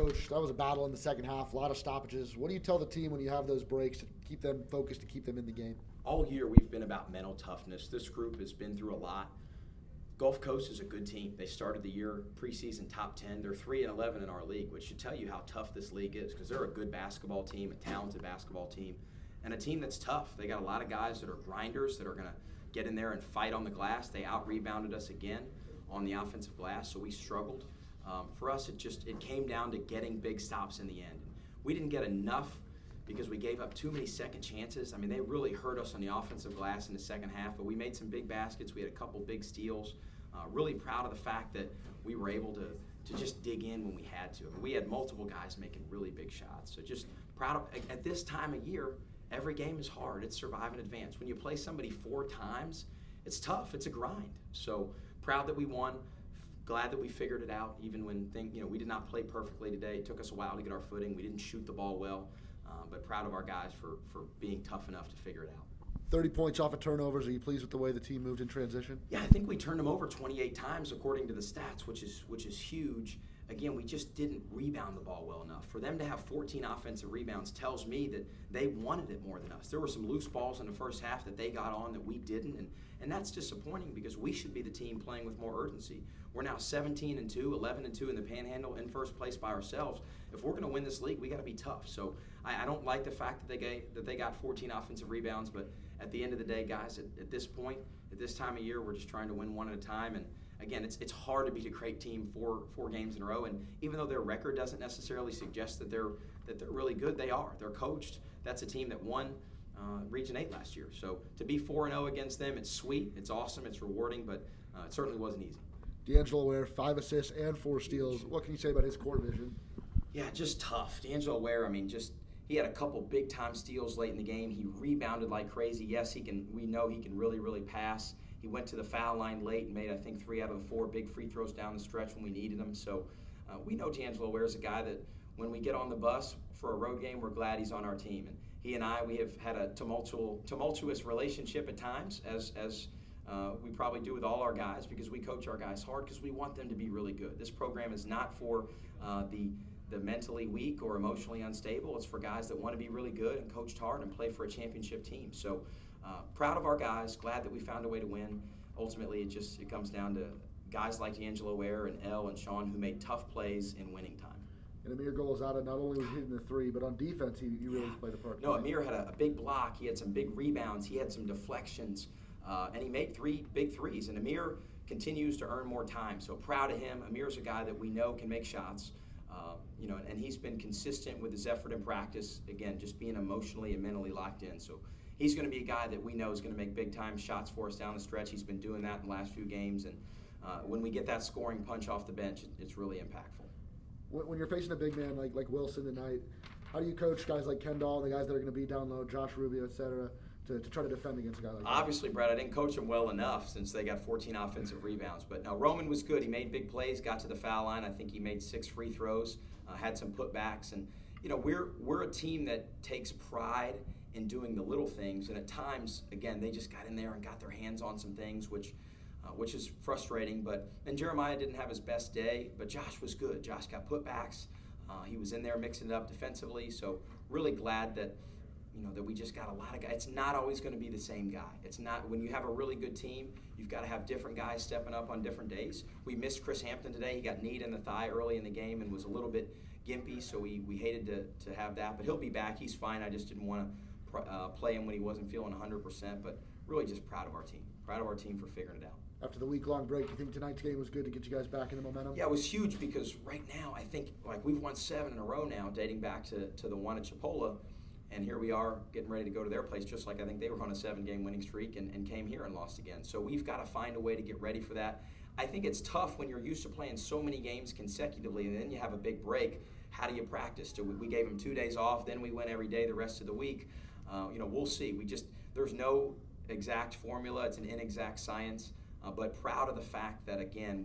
Coach, that was a battle in the second half, a lot of stoppages. What do you tell the team when you have those breaks to keep them focused, to keep them in the game? All year we've been about mental toughness. This group has been through a lot. Gulf Coast is a good team. They started the year preseason top 10. They're 3-11 in our league, which should tell you how tough this league is because they're a good basketball team, a talented basketball team, and a team that's tough. They got a lot of guys that are grinders that are going to get in there and fight on the glass. They out-rebounded us again on the offensive glass, so we struggled. For us, it came down to getting big stops in the end. We didn't get enough because we gave up too many second chances. I mean, they really hurt us on the offensive glass in the second half, but we made some big baskets. We had a couple big steals. Really proud of the fact that we were able to just dig in when we had to. I mean, we had multiple guys making really big shots. So just proud of, at this time of year, every game is hard. It's survive and advance. When you play somebody 4 times, it's tough. It's a grind. So proud that we won. Glad that we figured it out, even when we did not play perfectly today. It took us a while to get our footing. We didn't shoot the ball well, but proud of our guys for being tough enough to figure it out. 30 points off of turnovers. Are you pleased with the way the team moved in transition? Yeah, I think we turned them over 28 times according to the stats, which is huge. Again, we just didn't rebound the ball well enough. For them to have 14 offensive rebounds tells me that they wanted it more than us. There were some loose balls in the first half that they got on that we didn't, and that's disappointing because we should be the team playing with more urgency. We're now 17-2, 11-2 in the Panhandle, in first place by ourselves. If we're going to win this league, we got to be tough. So I don't like the fact that they got 14 offensive rebounds, but at the end of the day, guys, at this point, at this time of year, we're just trying to win one at a time. And again, it's hard to beat a great team four games in a row. And even though their record doesn't necessarily suggest that they're really good, they are. They're coached. That's a team that won Region 8 last year. So to be 4-0 against them, it's sweet, it's awesome, it's rewarding, but it certainly wasn't easy. D'Angelo Ware, 5 assists and 4 steals. What can you say about his court vision? Yeah, just tough. D'Angelo Ware, he had a couple big-time steals late in the game. He rebounded like crazy. Yes, we know he can really, really pass. He went to the foul line late and made, I think, 3 out of the 4 big free throws down the stretch when we needed them. So we know D'Angelo Ware is a guy that when we get on the bus for a road game, we're glad he's on our team. And he and we have had a tumultuous relationship at times, as we probably do with all our guys, because we coach our guys hard because we want them to be really good. This program is not for the mentally weak or emotionally unstable. It's for guys that want to be really good and coached hard and play for a championship team. So proud of our guys, glad that we found a way to win. Ultimately, it comes down to guys like D'Angelo Ware and El and Sean who made tough plays in winning time. And Amir Golozada not only was hitting the 3, but on defense, he really played a part. No, Amir had a big block. He had some big rebounds. He had some deflections. And he made 3 big threes. And Amir continues to earn more time. So proud of him. Amir's a guy that we know can make shots. And he's been consistent with his effort in practice. Again, just being emotionally and mentally locked in. So he's going to be a guy that we know is going to make big-time shots for us down the stretch. He's been doing that in the last few games. And when we get that scoring punch off the bench, it's really impactful. When you're facing a big man like Wilson tonight, how do you coach guys like Kendall, the guys that are going to be down low, Josh Rubio, et cetera, to try to defend against a guy like that? Obviously, Brett, I didn't coach him well enough since they got 14 offensive rebounds. But now Roman was good. He made big plays, got to the foul line. I think he made 6 free throws, had some putbacks. And, we're a team that takes pride in doing the little things. And at times, again, they just got in there and got their hands on some things, which is frustrating. And Jeremiah didn't have his best day, but Josh was good. Josh got putbacks. He was in there mixing it up defensively. So really glad that that we just got a lot of guys. It's not always going to be the same guy. It's not. When you have a really good team, you've got to have different guys stepping up on different days. We missed Chris Hampton today. He got kneed in the thigh early in the game and was a little bit gimpy, so we hated to have that. But he'll be back. He's fine. I just didn't want to play him when he wasn't feeling 100%. But really just proud of our team. Proud of our team for figuring it out. After the week-long break, you think tonight's game was good to get you guys back in the momentum? Yeah, it was huge because right now I think we've won 7 in a row now, dating back to the one at Chipola. And here we are getting ready to go to their place, just like I think they were on a 7-game winning streak and came here and lost again. So we've got to find a way to get ready for that. I think it's tough when you're used to playing so many games consecutively and then you have a big break. How do you practice? We gave them 2 days off, then we went every day the rest of the week. We'll see. There's no exact formula. It's an inexact science. But proud of the fact that, again,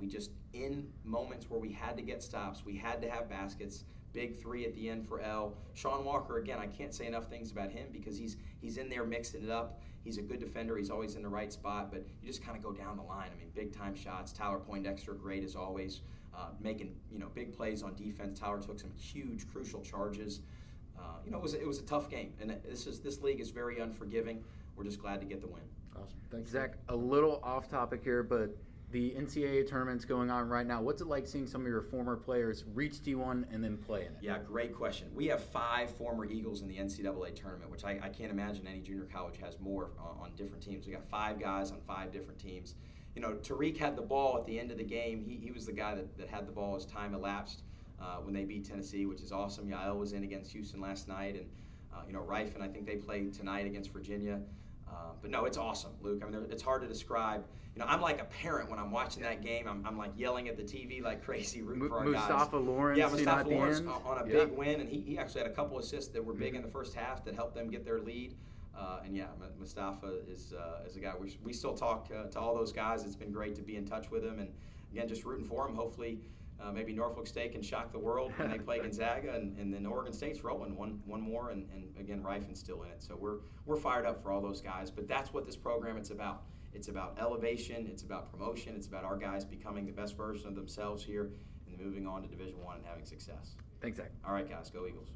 in moments where we had to get stops, we had to have baskets, big 3 at the end for El. Sean Walker, again, I can't say enough things about him because he's in there mixing it up. He's a good defender. He's always in the right spot, but you just kind of go down the line. Big-time shots. Tyler Poindexter, great as always. making big plays on defense. Tyler took some huge, crucial charges. It was a tough game, and this league is very unforgiving. We're just glad to get the win. Awesome. Thanks, Zach, a little off topic here, but the NCAA tournament's going on right now. What's it like seeing some of your former players reach D1 and then play in it? Yeah, great question. We have 5 former Eagles in the NCAA tournament, which I can't imagine any junior college has more on different teams. We got 5 guys on 5 different teams. Tariq had the ball at the end of the game. He was the guy that had the ball as time elapsed when they beat Tennessee, which is awesome. Yael was in against Houston last night, and Rife, and I think they play tonight against Virginia. But no, it's awesome, Luke. I mean, it's hard to describe. I'm like a parent when I'm watching that game. I'm like yelling at the TV like crazy, rooting for our guys. Mustafa Lawrence, yeah, Mustafa Lawrence end. on a big win, and he actually had a couple assists that were big in the first half that helped them get their lead. Mustafa is a guy we still talk to all those guys. It's been great to be in touch with him, and again, just rooting for him. Hopefully, maybe Norfolk State can shock the world when they play Gonzaga, and then Oregon State's rolling one more, and again, Rifen's still in it. So we're fired up for all those guys. But that's what this program it's about. It's about elevation. It's about promotion. It's about our guys becoming the best version of themselves here and moving on to Division I and having success. Thanks, Zach. All right, guys, go Eagles.